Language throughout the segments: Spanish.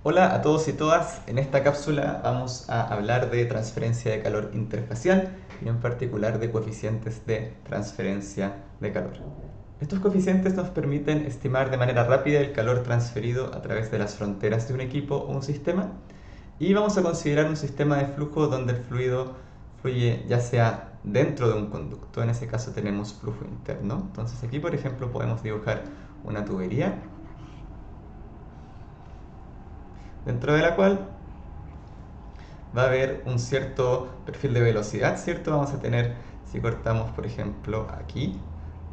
Hola a todos y todas, en esta cápsula vamos a hablar de transferencia de calor interfacial y en particular de coeficientes de transferencia de calor. Estos coeficientes nos permiten estimar de manera rápida el calor transferido a través de las fronteras de un equipo o un sistema y vamos a considerar un sistema de flujo donde el fluido fluye ya sea dentro de un conducto, en ese caso tenemos flujo interno. Entonces aquí por ejemplo podemos dibujar una tubería dentro de la cual va a haber un cierto perfil de velocidad, ¿cierto? Vamos a tener, si cortamos por ejemplo aquí,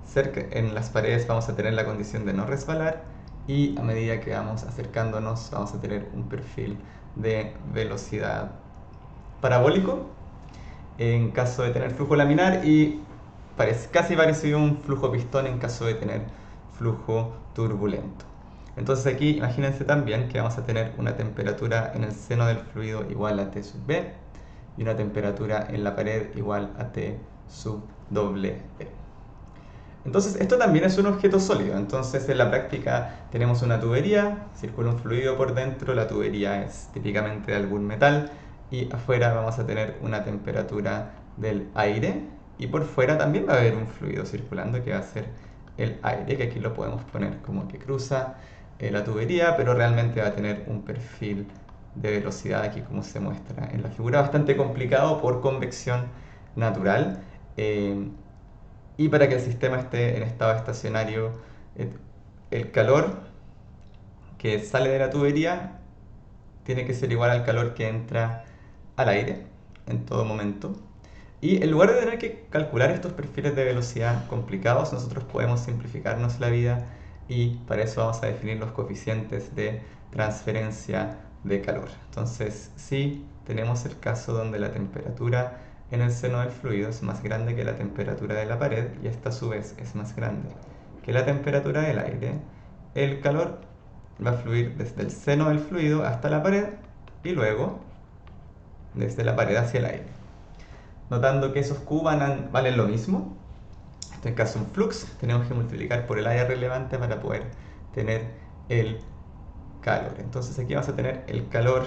cerca en las paredes vamos a tener la condición de no resbalar y a medida que vamos acercándonos vamos a tener un perfil de velocidad parabólico en caso de tener flujo laminar y casi parecido a un flujo pistón en caso de tener flujo turbulento. Entonces aquí imagínense también que vamos a tener una temperatura en el seno del fluido igual a T sub B y una temperatura en la pared igual a T sub doble E. Entonces esto también es un objeto sólido, entonces en la práctica tenemos una tubería, circula un fluido por dentro, la tubería es típicamente de algún metal y afuera vamos a tener una temperatura del aire y por fuera también va a haber un fluido circulando que va a ser el aire, que aquí lo podemos poner como que cruza la tubería, pero realmente va a tener un perfil de velocidad aquí como se muestra en la figura, bastante complicado por convección natural. Y para que el sistema esté en estado estacionario, el calor que sale de la tubería tiene que ser igual al calor que entra al aire en todo momento. Y en lugar de tener que calcular estos perfiles de velocidad complicados, nosotros podemos simplificarnos la vida y para eso vamos a definir los coeficientes de transferencia de calor. Entonces, si tenemos el caso donde la temperatura en el seno del fluido es más grande que la temperatura de la pared y esta a su vez es más grande que la temperatura del aire, el calor va a fluir desde el seno del fluido hasta la pared y luego desde la pared hacia el aire. Notando que esos Q valen lo mismo, en este caso un flux, tenemos que multiplicar por el área relevante para poder tener el calor. Entonces aquí vamos a tener el calor,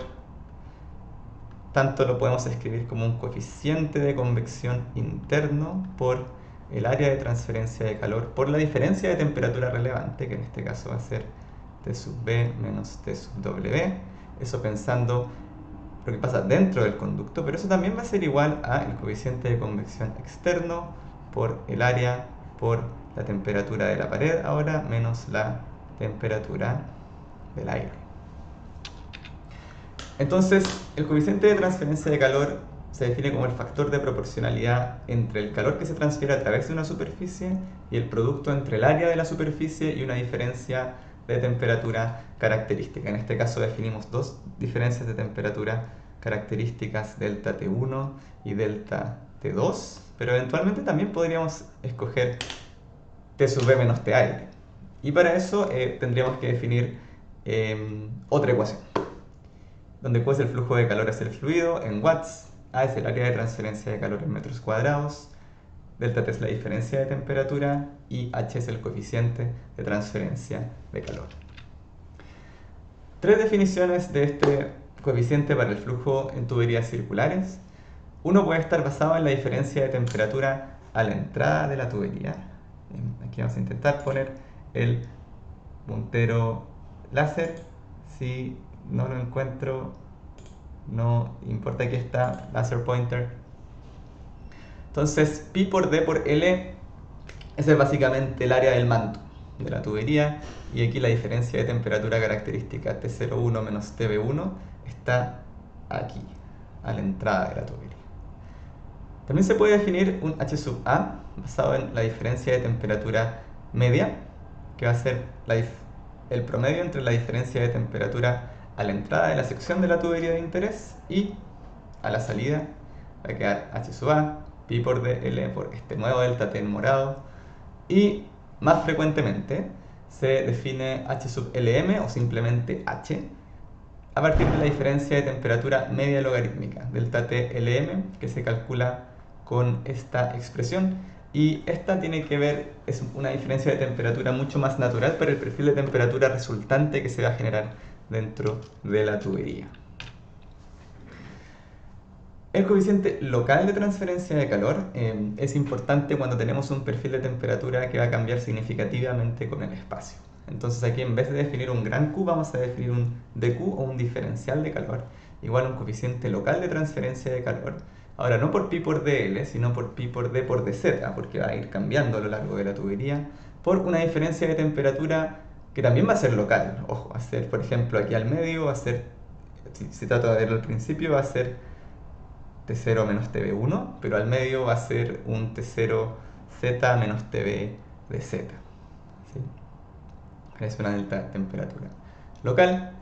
tanto lo podemos escribir como un coeficiente de convección interno por el área de transferencia de calor por la diferencia de temperatura relevante, que en este caso va a ser T sub B menos T sub W. Eso pensando lo que pasa dentro del conducto, pero eso también va a ser igual al coeficiente de convección externo por el área por la temperatura de la pared ahora menos la temperatura del aire. Entonces, el coeficiente de transferencia de calor se define como el factor de proporcionalidad entre el calor que se transfiere a través de una superficie y el producto entre el área de la superficie y una diferencia de temperatura característica. En este caso definimos dos diferencias de temperatura características, delta T1 y delta T2, pero eventualmente también podríamos escoger T sub B menos T aire. Y para eso tendríamos que definir otra ecuación, donde Q es el flujo de calor hacia el fluido en watts, A es el área de transferencia de calor en metros cuadrados, delta T es la diferencia de temperatura y H es el coeficiente de transferencia de calor. Tres definiciones de este coeficiente para el flujo en tuberías circulares. Uno puede estar basado en la diferencia de temperatura a la entrada de la tubería. Aquí vamos a intentar poner el puntero láser. Si no lo encuentro, no importa, aquí está, laser pointer. Entonces, pi por d por L, ese es básicamente el área del manto de la tubería, y aquí la diferencia de temperatura característica T01 menos TB1 está aquí, a la entrada de la tubería. También se puede definir un H sub A basado en la diferencia de temperatura media, que va a ser el promedio entre la diferencia de temperatura a la entrada de la sección de la tubería de interés y a la salida. Va a quedar H sub A, pi por dl por este nuevo delta T en morado. Y más frecuentemente se define H sub Lm o simplemente H a partir de la diferencia de temperatura media logarítmica, delta T Lm, que se calcula con esta expresión. Y esta tiene que ver, es una diferencia de temperatura mucho más natural para el perfil de temperatura resultante que se va a generar dentro de la tubería. El coeficiente local de transferencia de calor es importante cuando tenemos un perfil de temperatura que va a cambiar significativamente con el espacio. Entonces aquí, en vez de definir un gran Q, vamos a definir un dQ o un diferencial de calor, igual a un coeficiente local de transferencia de calor. Ahora, no por pi por dL, sino por pi por d por dz, porque va a ir cambiando a lo largo de la tubería, por una diferencia de temperatura que también va a ser local. Ojo, va a ser, por ejemplo, aquí al medio, va a ser, si trato de verlo al principio, va a ser T0 menos TB1, pero al medio va a ser un T0Z menos TB de Z. ¿Sí? Es una delta de temperatura local.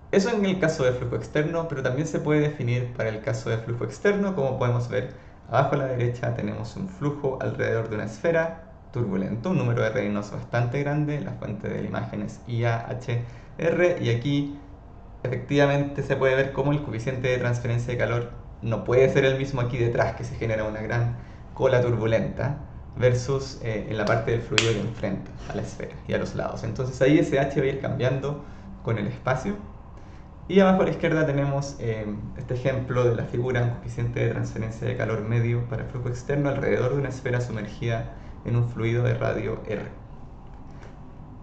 Eso en el caso de flujo externo, pero también se puede definir para el caso de flujo externo. Como podemos ver, abajo a la derecha tenemos un flujo alrededor de una esfera turbulento, un número de Reynolds bastante grande. La fuente de la imagen es IAHR, y aquí efectivamente se puede ver cómo el coeficiente de transferencia de calor no puede ser el mismo aquí detrás, que se genera una gran cola turbulenta, versus en la parte del fluido que enfrenta a la esfera y a los lados. Entonces ahí ese H va a ir cambiando con el espacio. Y abajo a la izquierda tenemos este ejemplo de la figura, un coeficiente de transferencia de calor medio para flujo externo alrededor de una esfera sumergida en un fluido de radio R.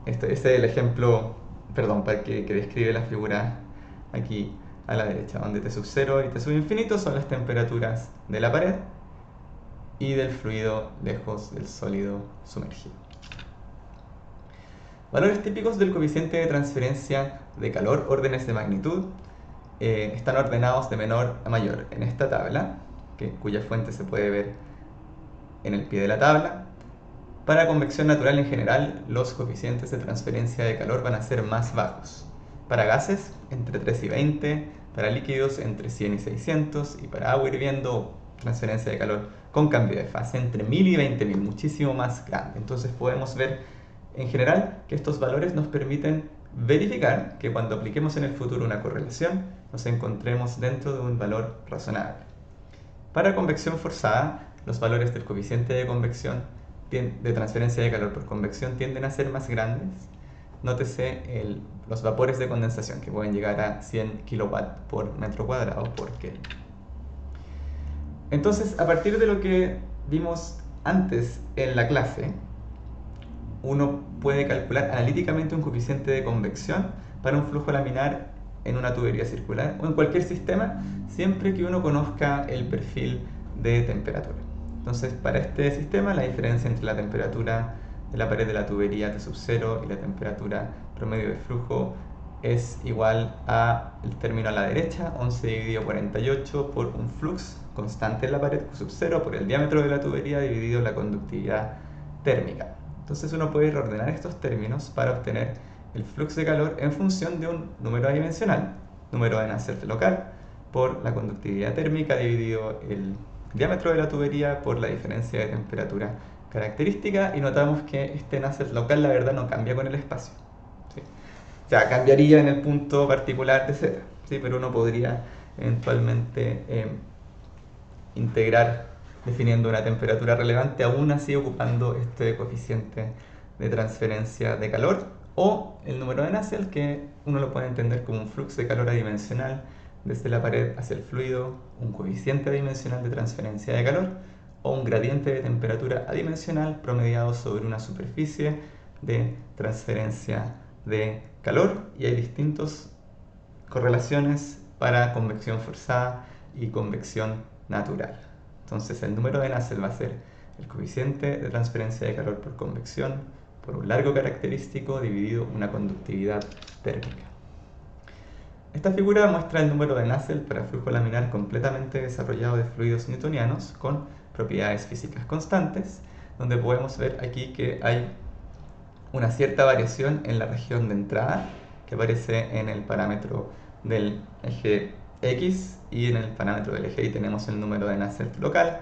Este es el ejemplo, perdón, que describe la figura aquí a la derecha, donde T sub 0 y T sub infinito son las temperaturas de la pared y del fluido lejos del sólido sumergido. Valores típicos del coeficiente de transferencia de calor, órdenes de magnitud, están ordenados de menor a mayor en esta tabla, cuya fuente se puede ver en el pie de la tabla. Para convección natural en general, los coeficientes de transferencia de calor van a ser más bajos. Para gases, entre 3 y 20, para líquidos, entre 100 y 600, y para agua hirviendo, transferencia de calor con cambio de fase, entre 1000 y 20.000, muchísimo más grande. Entonces podemos ver en general que estos valores nos permiten verificar que cuando apliquemos en el futuro una correlación, nos encontremos dentro de un valor razonable. Para convección forzada, los valores del coeficiente de convección de transferencia de calor por convección tienden a ser más grandes. Nótese los vapores de condensación, que pueden llegar a 100 kW por metro cuadrado por Kelvin. Entonces, a partir de lo que vimos antes en la clase, uno puede calcular analíticamente un coeficiente de convección para un flujo laminar en una tubería circular o en cualquier sistema, siempre que uno conozca el perfil de temperatura. Entonces, para este sistema, la diferencia entre la temperatura de la pared de la tubería T sub 0 y la temperatura promedio de flujo es igual a el término a la derecha, 11 dividido 48, por un flux constante en la pared Q sub 0 por el diámetro de la tubería dividido la conductividad térmica. Entonces uno puede reordenar estos términos para obtener el flujo de calor en función de un número adimensional, número de Nusselt local, por la conductividad térmica dividido el diámetro de la tubería por la diferencia de temperatura característica, y notamos que este Nusselt local la verdad no cambia con el espacio. ¿Sí? O sea, cambiaría en el punto particular de Z, ¿sí? Pero uno podría eventualmente integrar definiendo una temperatura relevante, aún así ocupando este coeficiente de transferencia de calor, o el número de Nusselt, que uno lo puede entender como un flujo de calor adimensional desde la pared hacia el fluido, un coeficiente adimensional de transferencia de calor, o un gradiente de temperatura adimensional promediado sobre una superficie de transferencia de calor. Y hay distintas correlaciones para convección forzada y convección natural. Entonces el número de Nusselt va a ser el coeficiente de transferencia de calor por convección por un largo característico dividido una conductividad térmica. Esta figura muestra el número de Nusselt para flujo laminar completamente desarrollado de fluidos newtonianos con propiedades físicas constantes, donde podemos ver aquí que hay una cierta variación en la región de entrada, que aparece en el parámetro del eje X, y en el parámetro del eje Y tenemos el número de Nusselt local.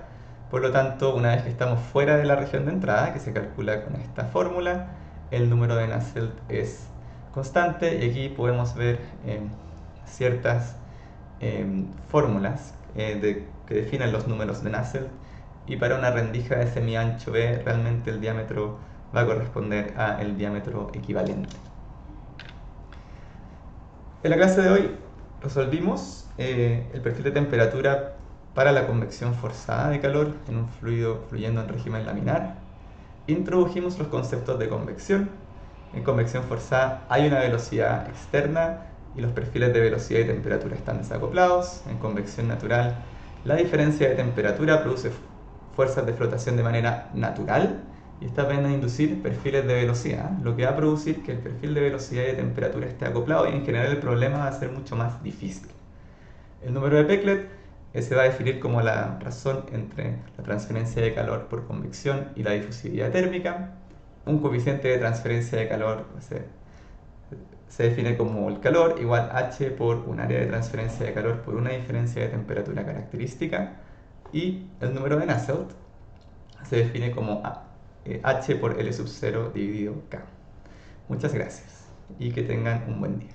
Por lo tanto, una vez que estamos fuera de la región de entrada, que se calcula con esta fórmula, el número de Nusselt es constante, y aquí podemos ver ciertas fórmulas que definen los números de Nusselt, y para una rendija de semiancho B realmente el diámetro va a corresponder al diámetro equivalente. En la clase de hoy resolvimos el perfil de temperatura para la convección forzada de calor en un fluido fluyendo en régimen laminar. Introdujimos los conceptos de convección. En convección forzada hay una velocidad externa y los perfiles de velocidad y temperatura están desacoplados. En convección natural, la diferencia de temperatura produce fuerzas de flotación de manera natural y estas van a inducir perfiles de velocidad, lo que va a producir que el perfil de velocidad y de temperatura esté acoplado y en general el problema va a ser mucho más difícil. El número de Peclet se va a definir como la razón entre la transferencia de calor por convección y la difusividad térmica. Un coeficiente de transferencia de calor se define como el calor igual H por un área de transferencia de calor por una diferencia de temperatura característica. Y el número de Nusselt se define como H por L sub 0 dividido K. Muchas gracias y que tengan un buen día.